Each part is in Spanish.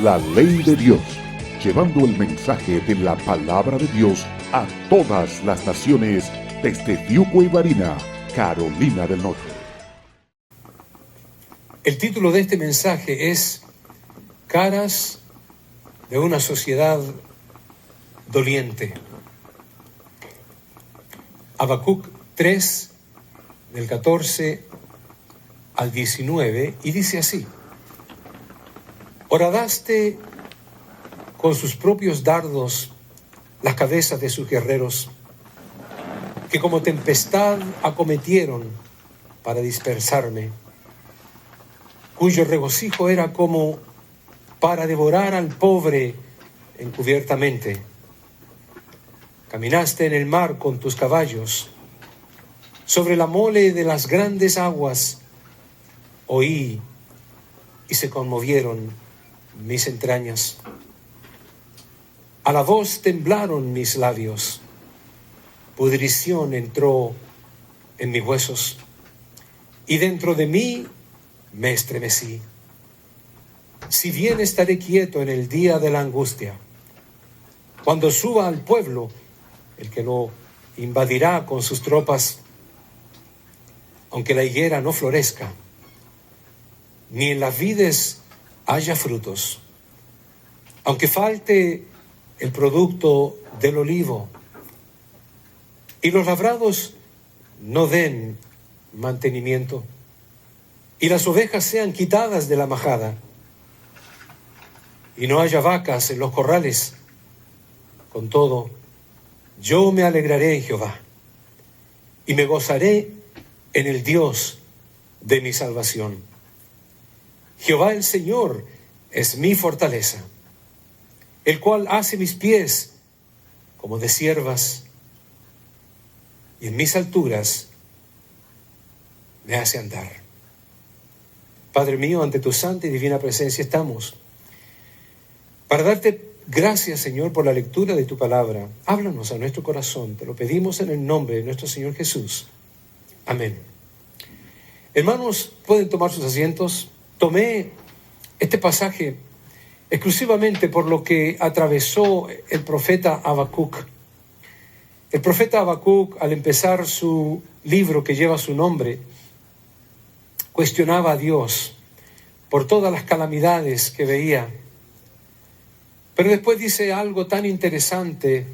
la ley de Dios, llevando el mensaje de la palabra de Dios a todas las naciones desde Fiuco y Varina, Carolina del Norte. El título de este mensaje es Caras de una sociedad doliente. Habacuc 3, del 14 al 19, y dice así: Horadaste con sus propios dardos las cabezas de sus guerreros, que como tempestad acometieron para dispersarme, cuyo regocijo era como para devorar al pobre encubiertamente. Caminaste en el mar con tus caballos, sobre la mole de las grandes aguas. Oí y se conmovieron mis entrañas. A la voz temblaron mis labios. Pudrición entró en mis huesos, y dentro de mí me estremecí. Si bien estaré quieto en el día de la angustia, cuando suba al pueblo el que lo invadirá con sus tropas, aunque la higuera no florezca, ni en las vides haya frutos, aunque falte el producto del olivo, y los labrados no den mantenimiento, y las ovejas sean quitadas de la majada, y no haya vacas en los corrales, con todo, yo me alegraré en Jehová, y me gozaré en el Dios de mi salvación. Jehová el Señor es mi fortaleza, el cual hace mis pies como de ciervas, y en mis alturas me hace andar. Padre mío, ante tu santa y divina presencia estamos para darte gracias, Señor, por la lectura de tu palabra. Háblanos a nuestro corazón, te lo pedimos en el nombre de nuestro Señor Jesús. Amén. Hermanos, pueden tomar sus asientos. Tomé este pasaje exclusivamente por lo que atravesó el profeta Habacuc. El profeta Habacuc, al empezar su libro que lleva su nombre, cuestionaba a Dios por todas las calamidades que veía. Pero después dice algo tan interesante,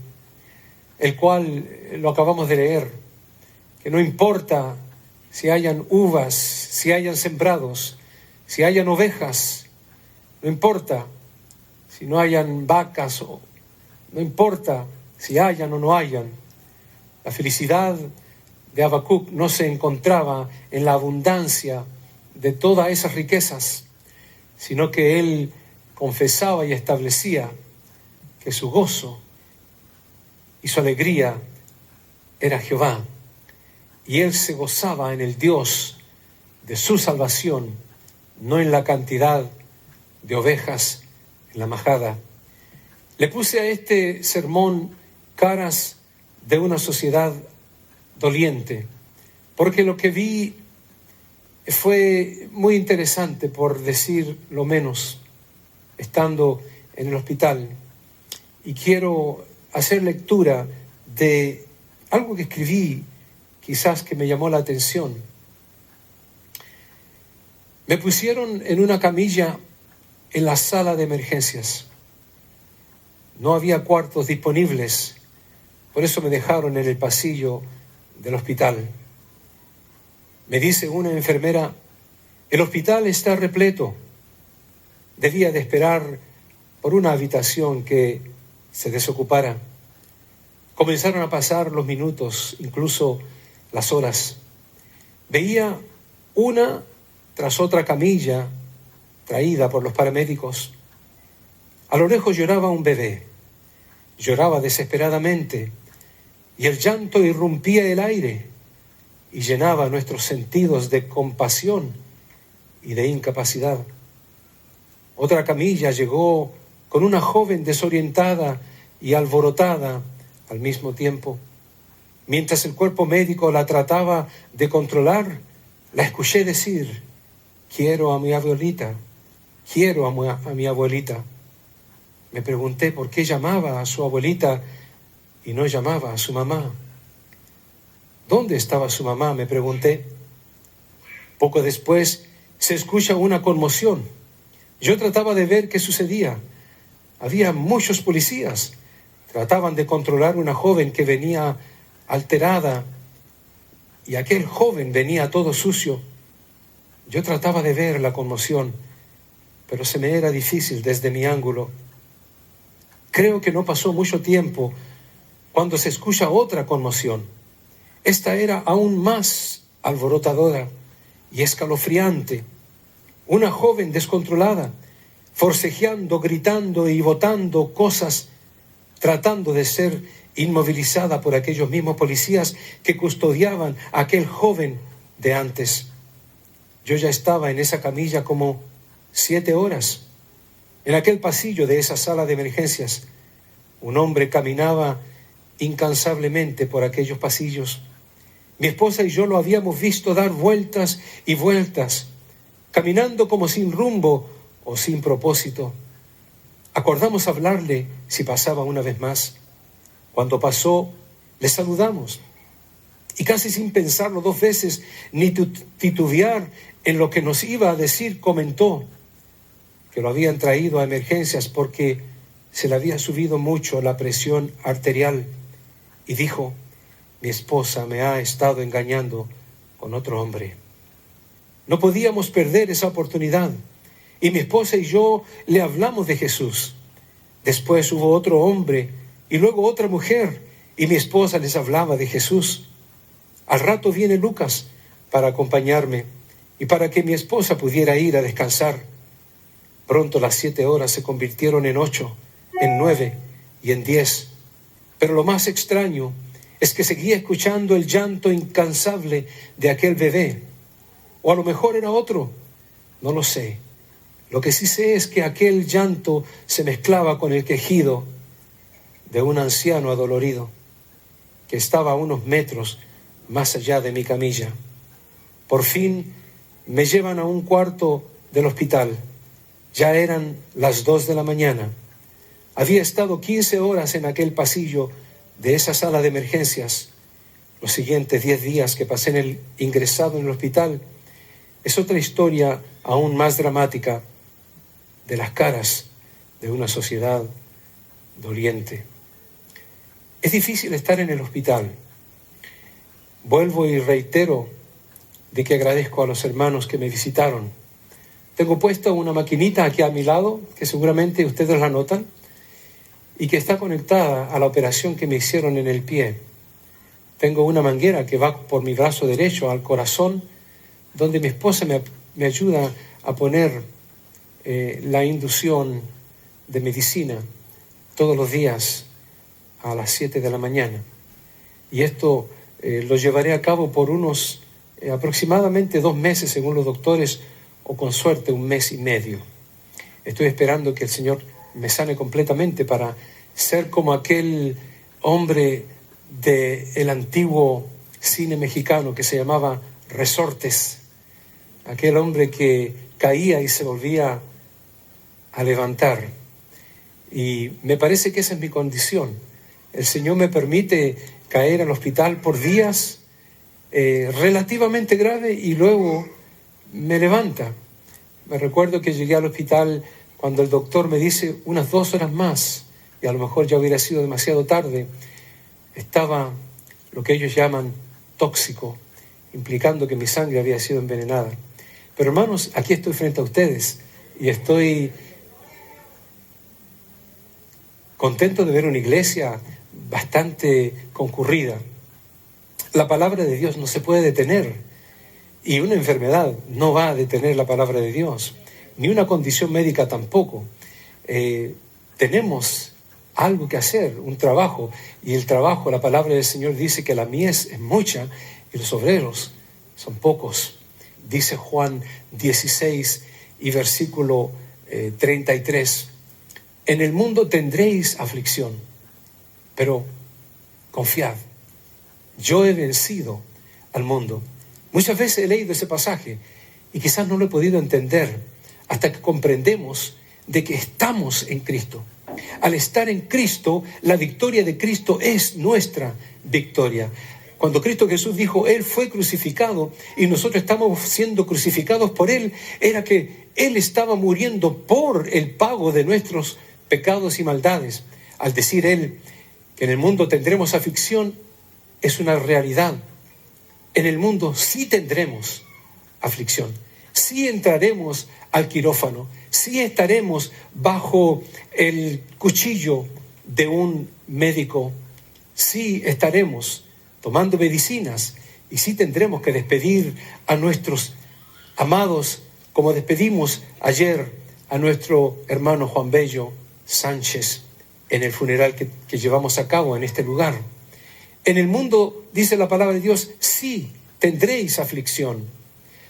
el cual lo acabamos de leer, que no importa si hayan uvas, si hayan sembrados, si hayan ovejas, no importa si no hayan vacas, o no importa si hayan o no hayan. La felicidad de Habacuc no se encontraba en la abundancia de todas esas riquezas, sino que él confesaba y establecía que su gozo y su alegría era Jehová, y él se gozaba en el Dios de su salvación, no en la cantidad de ovejas en la majada. Le puse a este sermón caras de una sociedad doliente, porque lo que vi fue muy interesante, por decir lo menos, estando en el hospital. Y quiero hacer lectura de algo que escribí, quizás que me llamó la atención. Me pusieron en una camilla en la sala de emergencias. No había cuartos disponibles, por eso me dejaron en el pasillo del hospital. Me dice una enfermera: el hospital está repleto. Debía de esperar por una habitación que se desocupara. Comenzaron a pasar los minutos, incluso las horas. Veía una tras otra camilla traída por los paramédicos. A lo lejos lloraba un bebé. Lloraba desesperadamente, y el llanto irrumpía el aire y llenaba nuestros sentidos de compasión y de incapacidad. Otra camilla llegó con una joven desorientada y alborotada al mismo tiempo. Mientras el cuerpo médico la trataba de controlar, la escuché decir: quiero a mi abuelita, quiero a mi abuelita. Me pregunté por qué llamaba a su abuelita y no llamaba a su mamá. ¿Dónde estaba su mamá?, me pregunté. Poco después se escucha una conmoción. Yo trataba de ver qué sucedía. Había muchos policías. Trataban de controlar una joven que venía alterada y aquel joven venía todo sucio. Yo trataba de ver la conmoción, pero se me era difícil desde mi ángulo. Creo que no pasó mucho tiempo cuando se escucha otra conmoción. Esta era aún más alborotadora y escalofriante. Una joven descontrolada, forcejeando, gritando y botando cosas, tratando de ser inmovilizada por aquellos mismos policías que custodiaban a aquel joven de antes. Yo ya estaba en esa camilla como 7 horas. En aquel pasillo de esa sala de emergencias, un hombre caminaba incansablemente por aquellos pasillos. Mi esposa y yo lo habíamos visto dar vueltas y vueltas, caminando como sin rumbo o sin propósito. Acordamos hablarle si pasaba una vez más. Cuando pasó, le saludamos. Y casi sin pensarlo 2 veces, ni titubear en lo que nos iba a decir, comentó que lo habían traído a emergencias porque se le había subido mucho la presión arterial. Y dijo: mi esposa me ha estado engañando con otro hombre. No podíamos perder esa oportunidad. Y mi esposa y yo le hablamos de Jesús. Después hubo otro hombre y luego otra mujer, y mi esposa les hablaba de Jesús. Al rato viene Lucas para acompañarme y para que mi esposa pudiera ir a descansar. Pronto las 7 horas se convirtieron en 8, en 9 y en 10. Pero lo más extraño es que seguía escuchando el llanto incansable de aquel bebé. O a lo mejor era otro, no lo sé. Lo que sí sé es que aquel llanto se mezclaba con el quejido de un anciano adolorido que estaba a unos metros más allá de mi camilla. Por fin me llevan a un cuarto del hospital. Ya eran las 2 de la mañana. Había estado 15 horas en aquel pasillo de esa sala de emergencias. Los siguientes 10 días que pasé ingresado en el hospital es otra historia aún más dramática de las caras de una sociedad doliente. Es difícil estar en el hospital. Vuelvo y reitero de que agradezco a los hermanos que me visitaron. Tengo puesta una maquinita aquí a mi lado, que seguramente ustedes la notan, y que está conectada a la operación que me hicieron en el pie. Tengo una manguera que va por mi brazo derecho al corazón, donde mi esposa me ayuda a poner la inducción de medicina todos los días a las 7 de la mañana. Y esto lo llevaré a cabo por unos aproximadamente 2 meses, según los doctores, o con suerte 1 mes y medio. Estoy esperando que el Señor me sane completamente para ser como aquel hombre del antiguo cine mexicano que se llamaba Resortes, aquel hombre que caía y se volvía a levantar. Y me parece que esa es mi condición. El Señor me permite caer al hospital por días relativamente grave y luego me levanta. Me recuerdo que llegué al hospital cuando el doctor me dice unas 2 horas más, y a lo mejor ya hubiera sido demasiado tarde. Estaba lo que ellos llaman tóxico, implicando que mi sangre había sido envenenada. Pero hermanos, aquí estoy frente a ustedes y estoy contento de ver una iglesia bastante concurrida. La palabra de Dios no se puede detener, y una enfermedad no va a detener la palabra de Dios, ni una condición médica tampoco. Tenemos algo que hacer, un trabajo, y el trabajo, la palabra del Señor dice que la mies es mucha y los obreros son pocos. Dice Juan 16 y versículo 33, en el mundo tendréis aflicción, pero confiad, yo he vencido al mundo. Muchas veces he leído ese pasaje y quizás no lo he podido entender hasta que comprendemos de que estamos en Cristo. Al estar en Cristo, la victoria de Cristo es nuestra victoria. Cuando Cristo Jesús dijo, Él fue crucificado y nosotros estamos siendo crucificados por Él, era que Él estaba muriendo por el pago de nuestros pecados y maldades. Al decir Él que en el mundo tendremos aflicción, es una realidad. En el mundo sí tendremos aflicción, sí entraremos al quirófano, sí estaremos bajo el cuchillo de un médico, sí estaremos tomando medicinas y sí tendremos que despedir a nuestros amados, como despedimos ayer a nuestro hermano Juan Bello Sánchez en el funeral que llevamos a cabo en este lugar. En el mundo, dice la palabra de Dios, sí tendréis aflicción.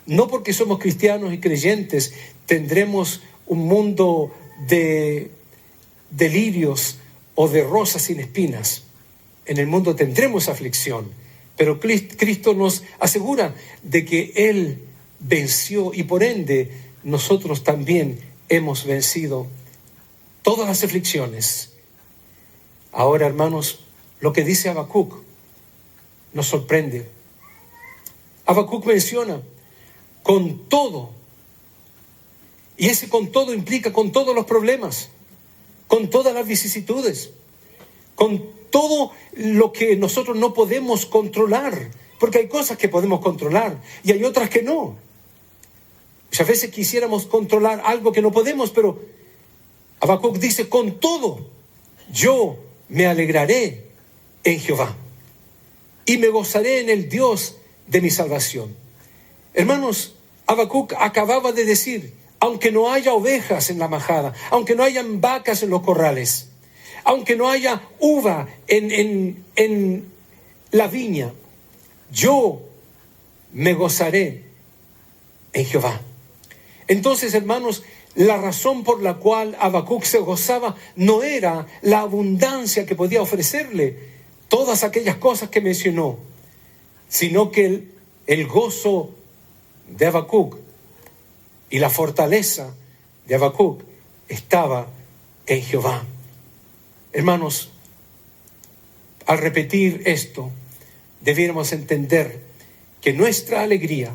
No porque somos cristianos y creyentes tendremos un mundo de lirios o de rosas sin espinas. En el mundo tendremos aflicción, pero Cristo nos asegura de que Él venció y por ende nosotros también hemos vencido todas las aflicciones. Ahora, hermanos, lo que dice Habacuc nos sorprende. Habacuc menciona con todo, y ese con todo implica con todos los problemas, con todas las vicisitudes, con todo lo que nosotros no podemos controlar, porque hay cosas que podemos controlar y hay otras que no. Muchas veces quisiéramos controlar algo que no podemos, pero Habacuc dice, con todo, yo me alegraré en Jehová y me gozaré en el Dios de mi salvación. Hermanos, Habacuc acababa de decir, aunque no haya ovejas en la majada, aunque no hayan vacas en los corrales, aunque no haya uva en la viña, yo me gozaré en Jehová. Entonces, hermanos, la razón por la cual Habacuc se gozaba no era la abundancia que podía ofrecerle todas aquellas cosas que mencionó, sino que el gozo de Habacuc y la fortaleza de Habacuc estaba en Jehová. Hermanos, al repetir esto, debiéramos entender que nuestra alegría,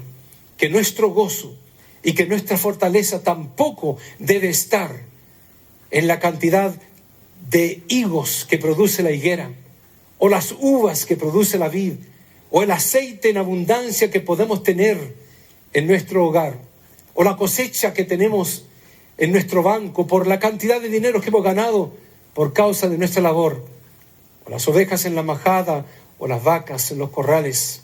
que nuestro gozo y que nuestra fortaleza tampoco debe estar en la cantidad de higos que produce la higuera, o las uvas que produce la vid, o el aceite en abundancia que podemos tener en nuestro hogar, o la cosecha que tenemos en nuestro banco por la cantidad de dinero que hemos ganado por causa de nuestra labor, o las ovejas en la majada, o las vacas en los corrales.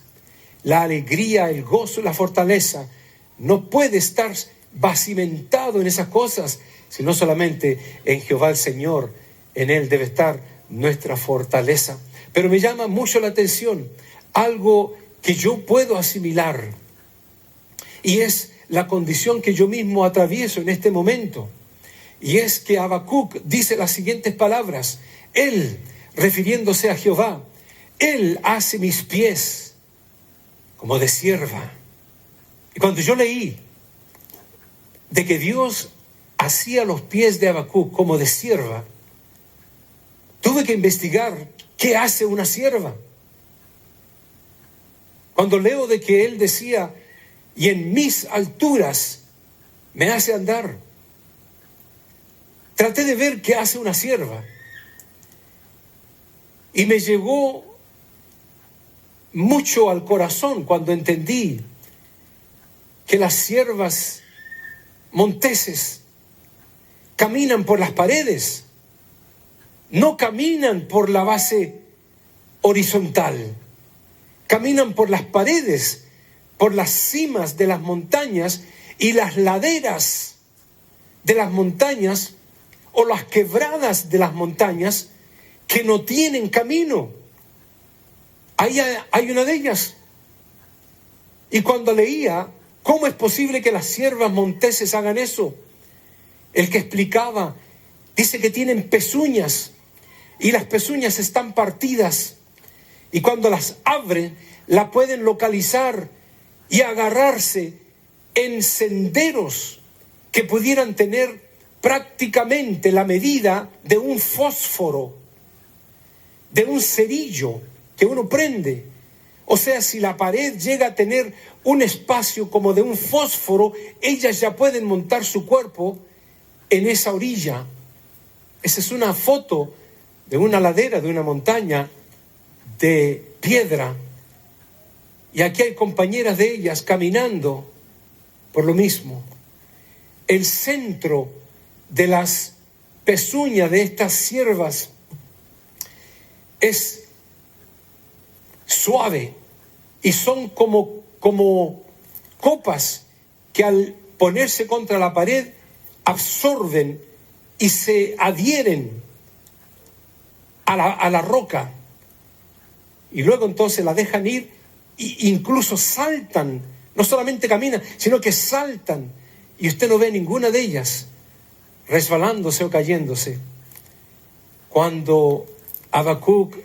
La alegría, el gozo y la fortaleza no puede estar bacimentado en esas cosas, sino solamente en Jehová el Señor. En Él debe estar nuestra fortaleza. Pero me llama mucho la atención algo que yo puedo asimilar, y es la condición que yo mismo atravieso en este momento. Y es que Habacuc dice las siguientes palabras. Él, refiriéndose a Jehová, Él hace mis pies como de sierva. Y cuando yo leí de que Dios hacía los pies de Habacuc como de sierva, tuve que investigar qué hace una sierva. Cuando leo de que él decía, y en mis alturas me hace andar, traté de ver qué hace una sierva. Y me llegó mucho al corazón cuando entendí que las siervas monteses caminan por las paredes, no caminan por la base horizontal, caminan por las paredes, por las cimas de las montañas y las laderas de las montañas o las quebradas de las montañas que no tienen camino. Ahí hay una de ellas. Y cuando leía, ¿cómo es posible que las siervas monteses hagan eso? El que explicaba, dice que tienen pezuñas y las pezuñas están partidas. Y cuando las abren, la pueden localizar y agarrarse en senderos que pudieran tener prácticamente la medida de un fósforo, de un cerillo que uno prende. O sea, si la pared llega a tener un espacio como de un fósforo, ellas ya pueden montar su cuerpo en esa orilla. Esa es una foto de una ladera, de una montaña de piedra. Y aquí hay compañeras de ellas caminando por lo mismo. El centro de las pezuñas de estas ciervas es suave y son como copas que al ponerse contra la pared absorben y se adhieren a la roca, y luego entonces la dejan ir e incluso saltan, no solamente caminan, sino que saltan, y usted no ve ninguna de ellas resbalándose o cayéndose. Cuando Habacuc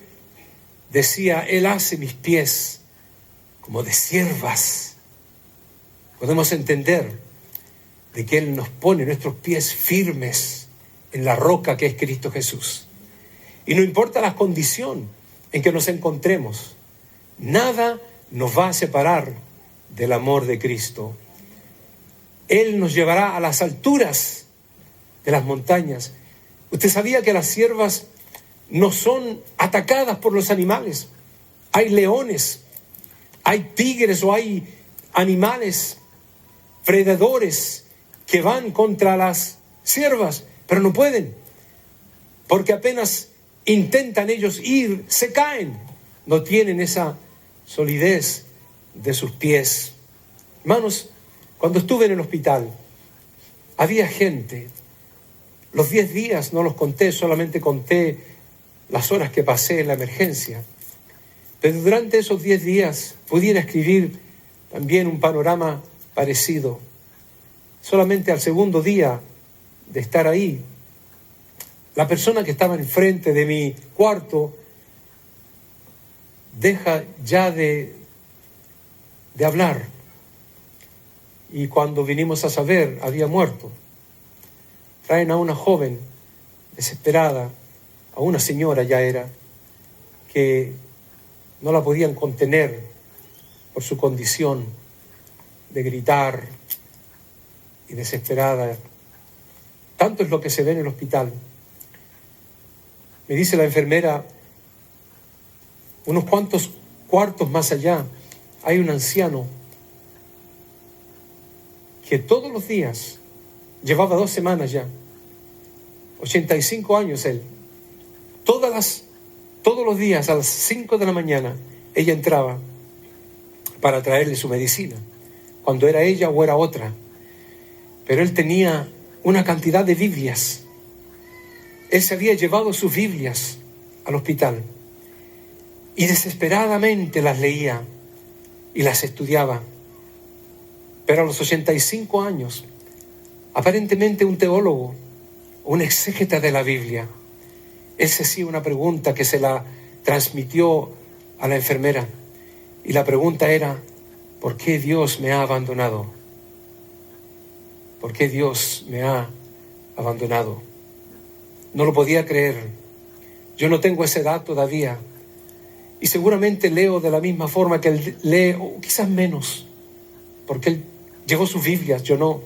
decía, Él hace mis pies como de ciervas, podemos entender de que Él nos pone nuestros pies firmes en la roca que es Cristo Jesús. Y no importa la condición en que nos encontremos, nada nos va a separar del amor de Cristo. Él nos llevará a las alturas de las montañas. ¿Usted sabía que las ciervas no son atacadas por los animales? Hay leones, hay tigres o hay animales predadores que van contra las ciervas, pero no pueden, porque apenas intentan ellos ir, se caen, no tienen esa solidez de sus pies. Hermanos, cuando estuve en el hospital, había gente. Los 10 días no los conté, solamente conté las horas que pasé en la emergencia. Pero durante esos 10 días pudiera escribir también un panorama parecido. Solamente al segundo día de estar ahí, la persona que estaba enfrente de mi cuarto deja ya de hablar. Y cuando vinimos a saber, había muerto. Traen a una joven desesperada, a una señora ya era, que no la podían contener por su condición de gritar y desesperada. Tanto es lo que se ve en el hospital. Me dice la enfermera, unos cuantos cuartos más allá, hay un anciano que todos los días, llevaba 2 semanas ya, 85 años él, todos los días a las 5 de la mañana, ella entraba para traerle su medicina, cuando era ella o era otra. Pero él tenía una cantidad de Biblias. Él se había llevado sus Biblias al hospital y desesperadamente las leía y las estudiaba. Pero a los 85 años, aparentemente un teólogo, un exégeta de la Biblia, él se hacía una pregunta que se la transmitió a la enfermera. Y la pregunta era, ¿por qué Dios me ha abandonado? ¿Por qué Dios me ha abandonado? No lo podía creer. Yo no tengo esa edad todavía. Y seguramente leo de la misma forma que él lee, o quizás menos, porque él llevó sus Biblias, yo no.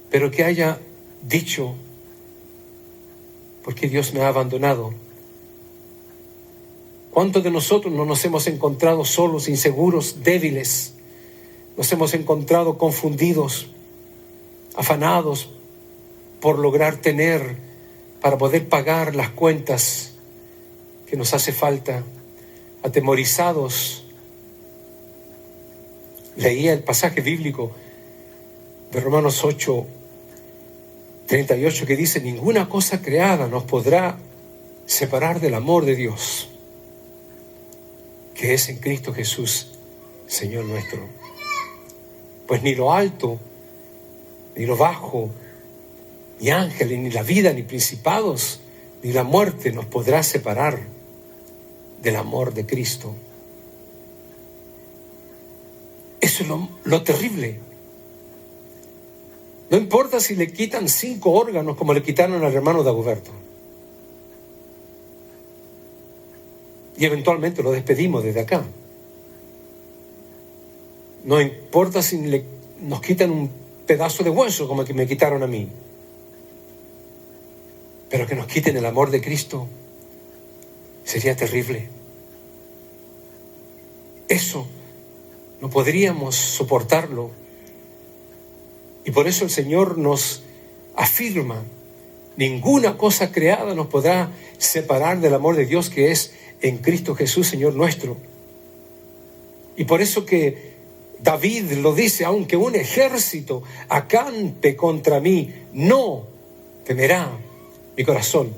Pero que haya dicho, ¿por qué Dios me ha abandonado? ¿Cuántos de nosotros no nos hemos encontrado solos, inseguros, débiles? Nos hemos encontrado confundidos, afanados por lograr tener, para poder pagar las cuentas que nos hace falta, atemorizados. Leía el pasaje bíblico de Romanos 8:38 que dice, ninguna cosa creada nos podrá separar del amor de Dios, que es en Cristo Jesús, Señor nuestro. Pues ni lo alto, ni lo bajo, ni ángeles, ni la vida, ni principados, ni la muerte nos podrá separar del amor de Cristo. Eso es lo terrible. No importa si le quitan 5 órganos como le quitaron al hermano Dagoberto. Y eventualmente lo despedimos desde acá. No importa si nos quitan un pedazo de hueso como el que me quitaron a mí. Pero que nos quiten el amor de Cristo sería terrible. Eso no podríamos soportarlo. Y por eso el Señor nos afirma: ninguna cosa creada nos podrá separar del amor de Dios que es en Cristo Jesús, Señor nuestro. Y por eso que David lo dice: aunque un ejército acampe contra mí, no temerá mi corazón.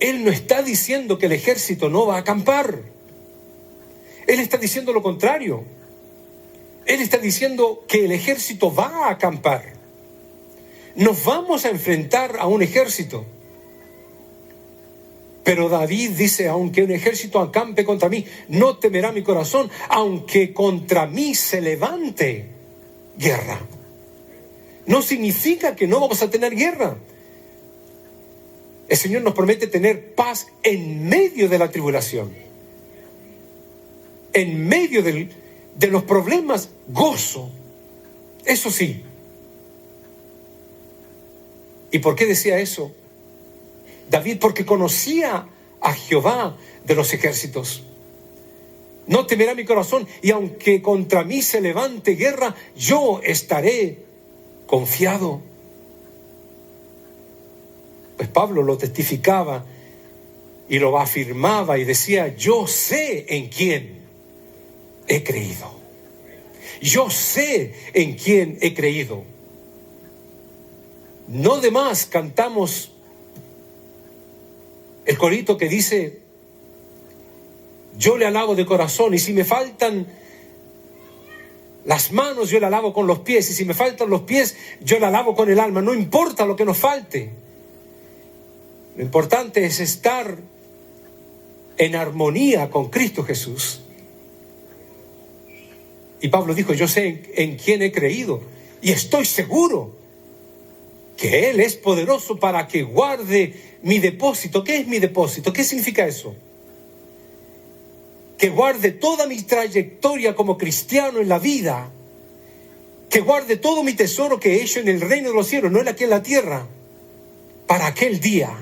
Él no está diciendo que el ejército no va a acampar. Él está diciendo lo contrario. Él está diciendo que el ejército va a acampar. Nos vamos a enfrentar a un ejército. Pero David dice: aunque un ejército acampe contra mí, no temerá mi corazón, aunque contra mí se levante guerra. No significa que no vamos a tener guerra. El Señor nos promete tener paz en medio de la tribulación. En medio de los problemas, gozo. Eso sí. ¿Y por qué decía eso David? Porque conocía a Jehová de los ejércitos. No temerá mi corazón, y aunque contra mí se levante guerra, yo estaré confiado. Pues Pablo lo testificaba y lo afirmaba y decía: yo sé en quién he creído. Yo sé en quién he creído. No de más cantamos el corito que dice: yo le alabo de corazón, y si me faltan las manos, yo le alabo con los pies, y si me faltan los pies, yo le alabo con el alma. No importa lo que nos falte. Lo importante es estar en armonía con Cristo Jesús. Y Pablo dijo: yo sé en quién he creído, y estoy seguro que Él es poderoso para que guarde mi depósito. ¿Qué es mi depósito? ¿Qué significa eso? Que guarde toda mi trayectoria como cristiano en la vida, que guarde todo mi tesoro que he hecho en el reino de los cielos, no aquí en la tierra, para aquel día,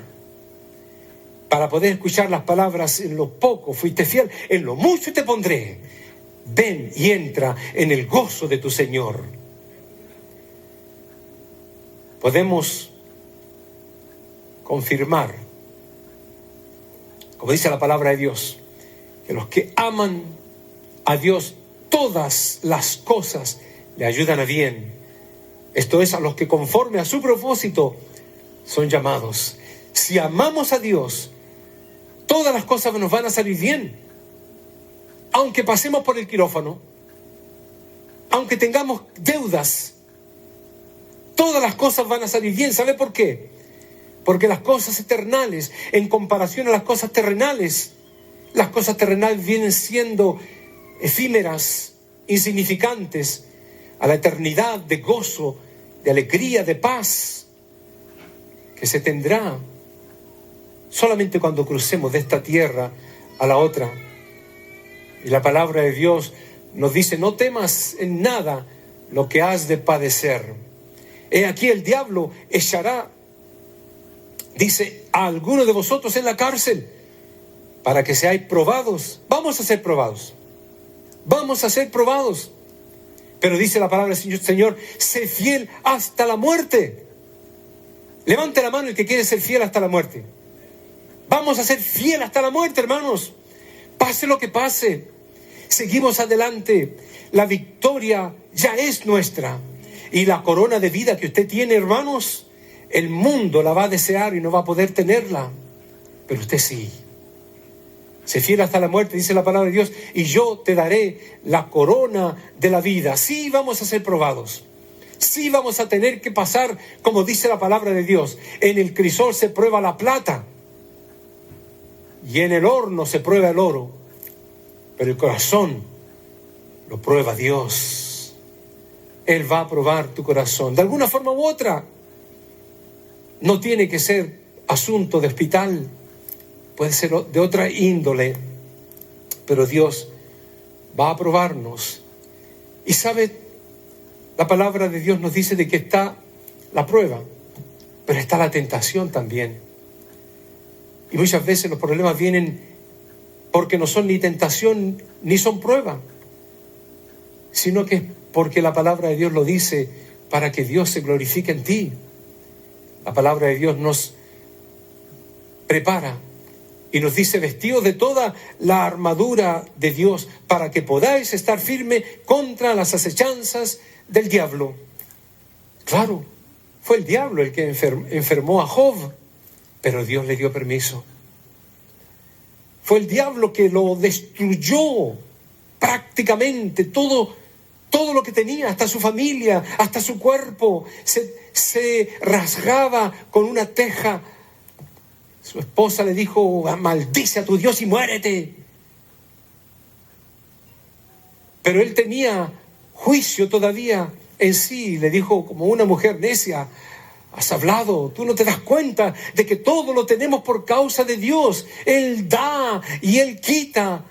para poder escuchar las palabras: en lo poco fuiste fiel, en lo mucho te pondré, ven y entra en el gozo de tu Señor. Podemos confirmar, como dice la palabra de Dios, que los que aman a Dios, todas las cosas le ayudan a bien. Esto es, a los que conforme a su propósito son llamados. Si amamos a Dios, todas las cosas nos van a salir bien. Aunque pasemos por el quirófano, aunque tengamos deudas, todas las cosas van a salir bien. ¿Sabe por qué? Porque las cosas eternales, en comparación a las cosas terrenales, las cosas terrenales vienen siendo efímeras, insignificantes, a la eternidad de gozo, de alegría, de paz, que se tendrá solamente cuando crucemos de esta tierra a la otra. Y la palabra de Dios nos dice: no temas en nada lo que has de padecer. He aquí el diablo echará, dice, a alguno de vosotros en la cárcel, para que seáis probados. Vamos a ser probados. Vamos a ser probados. Pero dice la palabra del Señor: sé fiel hasta la muerte. Levante la mano el que quiere ser fiel hasta la muerte. Vamos a ser fiel hasta la muerte, hermanos. Pase lo que pase, seguimos adelante. La victoria ya es nuestra. Y la corona de vida que usted tiene, hermanos, el mundo la va a desear y no va a poder tenerla. Pero usted sí. Sé fiel hasta la muerte, dice la palabra de Dios, y yo te daré la corona de la vida. Sí, vamos a ser probados. Sí, vamos a tener que pasar, como dice la palabra de Dios: en el crisol se prueba la plata, y en el horno se prueba el oro, pero el corazón lo prueba Dios. Él va a probar tu corazón. De alguna forma u otra, no tiene que ser asunto de hospital, puede ser de otra índole, pero Dios va a probarnos. Y sabe, la palabra de Dios nos dice de que está la prueba, pero está la tentación también. Y muchas veces los problemas vienen porque no son ni tentación ni son prueba, sino que es porque la palabra de Dios lo dice para que Dios se glorifique en ti. La palabra de Dios nos prepara y nos dice: vestidos de toda la armadura de Dios para que podáis estar firme contra las acechanzas del diablo. Claro, fue el diablo el que enfermó a Job, pero Dios le dio permiso. Fue el diablo que lo destruyó prácticamente todo lo que tenía, hasta su familia, hasta su cuerpo. Se rasgaba con una teja. Su esposa le dijo: maldice a tu Dios y muérete. Pero él tenía juicio todavía en sí. Le dijo como una mujer necia: has hablado, tú no te das cuenta de que todo lo tenemos por causa de Dios. Él da y Él quita.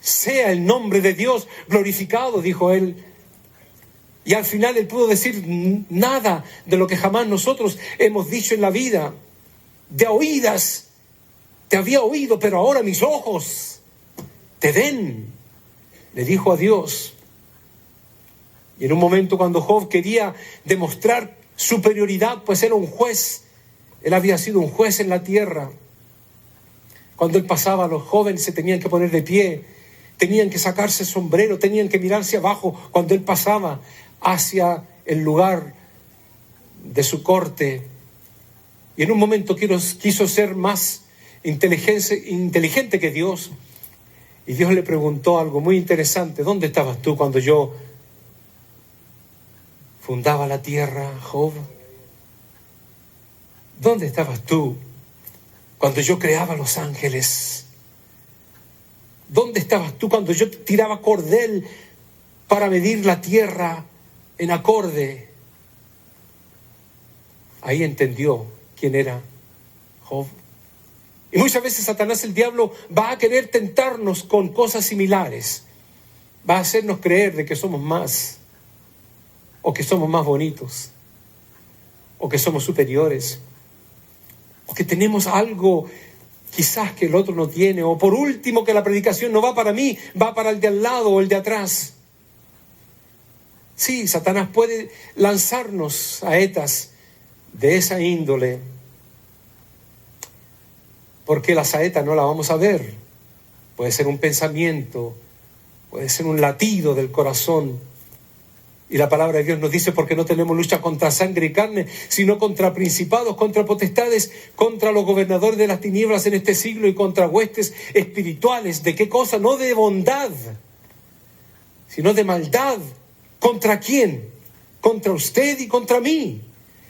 Sea el nombre de Dios glorificado, dijo él. Y al final él pudo decir nada de lo que jamás nosotros hemos dicho en la vida. De oídas te había oído, pero ahora mis ojos te ven, le dijo a Dios. Y en un momento cuando Job quería demostrar superioridad, pues era un juez, él había sido un juez en la tierra. Cuando él pasaba, los jóvenes se tenían que poner de pie, tenían que sacarse el sombrero, tenían que mirar hacia abajo cuando él pasaba hacia el lugar de su corte. Y en un momento quiso ser más inteligente que Dios. Y Dios le preguntó algo muy interesante: ¿dónde estabas tú cuando yo fundaba la tierra, Job? ¿Dónde estabas tú cuando yo creaba los ángeles? ¿Dónde estabas tú cuando yo tiraba cordel para medir la tierra en acorde? Ahí entendió quién era Job. Y muchas veces Satanás, el diablo, va a querer tentarnos con cosas similares. Va a hacernos creer de que somos más, o que somos más bonitos, o que somos superiores, o que tenemos algo quizás que el otro no tiene, o por último que la predicación no va para mí, va para el de al lado o el de atrás. Sí, Satanás puede lanzarnos saetas de esa índole, porque la saeta no la vamos a ver. Puede ser un pensamiento, puede ser un latido del corazón. Y la palabra de Dios nos dice: porque no tenemos lucha contra sangre y carne, sino contra principados, contra potestades, contra los gobernadores de las tinieblas en este siglo y contra huestes espirituales. ¿De qué cosa? No de bondad, sino de maldad. ¿Contra quién? Contra usted y contra mí.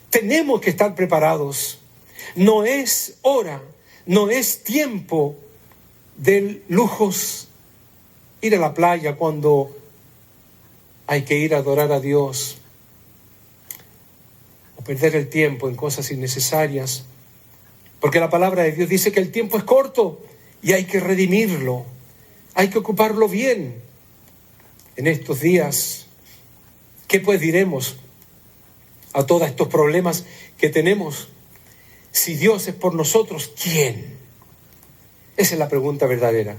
Tenemos que estar preparados. No es hora, no es tiempo de lujos. Ir a la playa cuando hay que ir a adorar a Dios, o perder el tiempo en cosas innecesarias, porque la palabra de Dios dice que el tiempo es corto y hay que redimirlo, hay que ocuparlo bien. En estos días, ¿qué pues diremos a todos estos problemas que tenemos? Si Dios es por nosotros, ¿quién? Esa es la pregunta verdadera.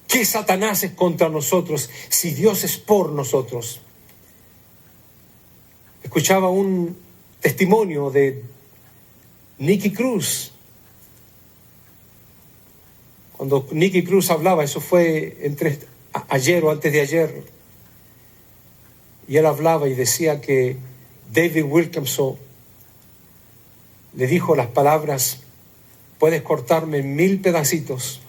¿Qué Satanás es contra nosotros si Dios es por nosotros? Escuchaba un testimonio de Nicky Cruz. Cuando Nicky Cruz hablaba, eso fue ayer o antes de ayer, y él hablaba y decía que David Wilkerson le dijo las palabras: puedes cortarme en 1000 pedacitos,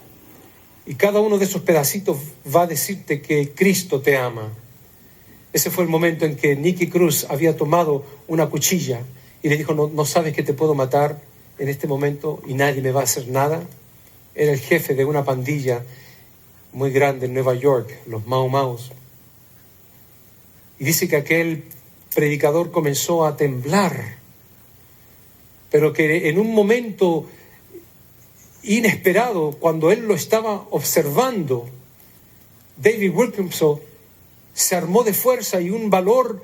y cada uno de esos pedacitos va a decirte que Cristo te ama. Ese fue el momento en que Nicky Cruz había tomado una cuchilla y le dijo: no sabes que te puedo matar en este momento y nadie me va a hacer nada. Era el jefe de una pandilla muy grande en Nueva York, los Mau Maus. Y dice que aquel predicador comenzó a temblar, pero que en un momento inesperado, cuando él lo estaba observando, David Wilkerson se armó de fuerza y un valor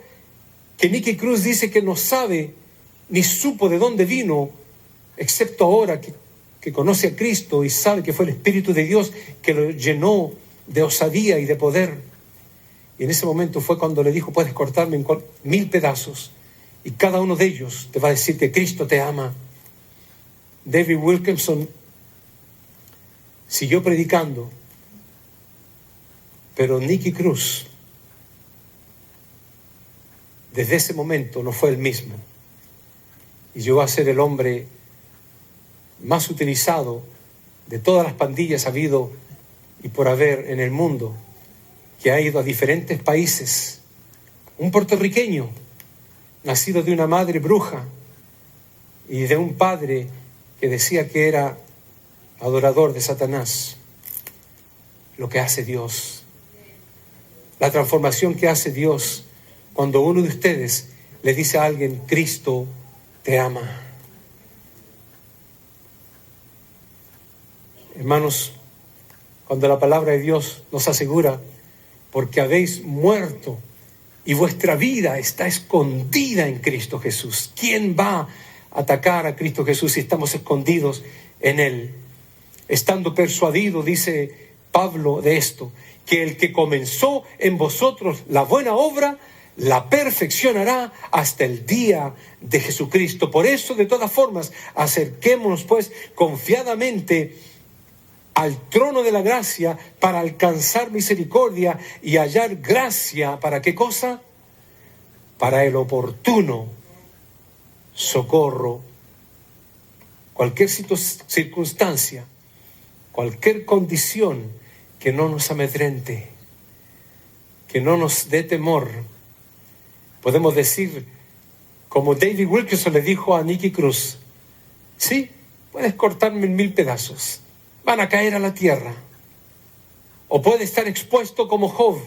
que Nicky Cruz dice que no sabe ni supo de dónde vino, excepto ahora que conoce a Cristo y sabe que fue el Espíritu de Dios que lo llenó de osadía y de poder. Y en ese momento fue cuando le dijo: puedes cortarme en 1000 pedazos y cada uno de ellos te va a decir que Cristo te ama. David Wilkerson siguió predicando, pero Nicky Cruz desde ese momento no fue el mismo y llegó a ser el hombre más utilizado de todas las pandillas habido y por haber en el mundo, que ha ido a diferentes países. Un puertorriqueño nacido de una madre bruja y de un padre que decía que era adorador de Satanás. Lo que hace Dios, la transformación que hace Dios cuando uno de ustedes le dice a alguien: Cristo te ama. Hermanos, cuando la palabra de Dios nos asegura: porque habéis muerto y vuestra vida está escondida en Cristo Jesús. ¿Quién va a atacar a Cristo Jesús si estamos escondidos en Él? Estando persuadido, dice Pablo, de esto, que el que comenzó en vosotros la buena obra, la perfeccionará hasta el día de Jesucristo. Por eso, de todas formas, acerquémonos pues confiadamente al trono de la gracia para alcanzar misericordia y hallar gracia. ¿Para qué cosa? Para el oportuno socorro. Cualquier circunstancia, cualquier condición que no nos amedrente, que no nos dé temor, podemos decir, como David Wilkerson le dijo a Nicky Cruz: sí, puedes cortarme en 1000 pedazos, van a caer a la tierra. O puede estar expuesto como Job: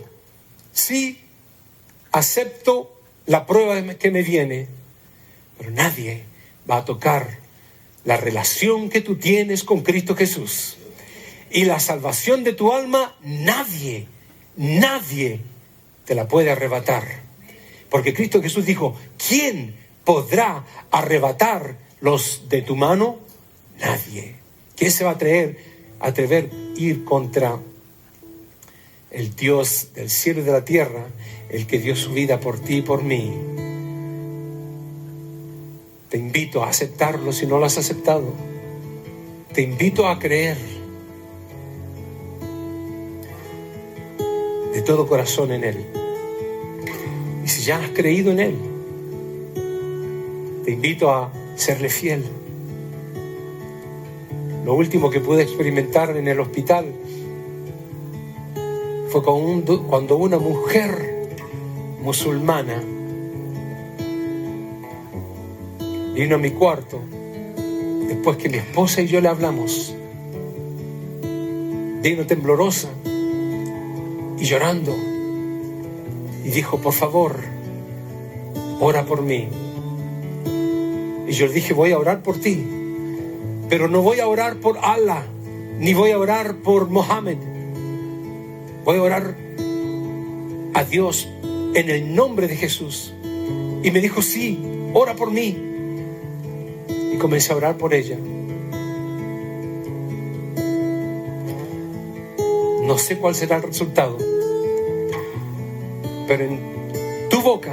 sí, acepto la prueba que me viene, pero nadie va a tocar la relación que tú tienes con Cristo Jesús y la salvación de tu alma. Nadie te la puede arrebatar, porque Cristo Jesús dijo: ¿quién podrá arrebatar los de tu mano? Nadie. ¿Quién se va a atrever a ir contra el Dios del cielo y de la tierra, el que dio su vida por ti y por mí? Te invito a aceptarlo si no lo has aceptado. Te invito a creer de todo corazón en Él. Y si ya has creído en Él, te invito a serle fiel. Lo último que pude experimentar en el hospital fue cuando una mujer musulmana vino a mi cuarto después que mi esposa y yo le hablamos. Vino temblorosa y llorando y dijo: por favor, ora por mí. Y yo le dije: voy a orar por ti, pero no voy a orar por Allah, ni voy a orar por Mohammed. Voy a orar a Dios en el nombre de Jesús. Y me dijo: sí, ora por mí. Y comencé a orar por ella. No sé cuál será el resultado, pero en tu boca,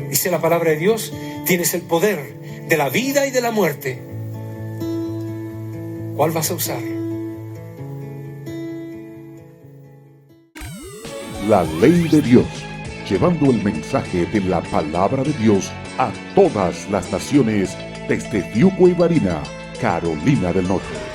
dice la palabra de Dios, tienes el poder de la vida y de la muerte. ¿Cuál vas a usar? La ley de Dios, llevando el mensaje de la palabra de Dios a todas las naciones desde Tiuco y Barina, Carolina del Norte.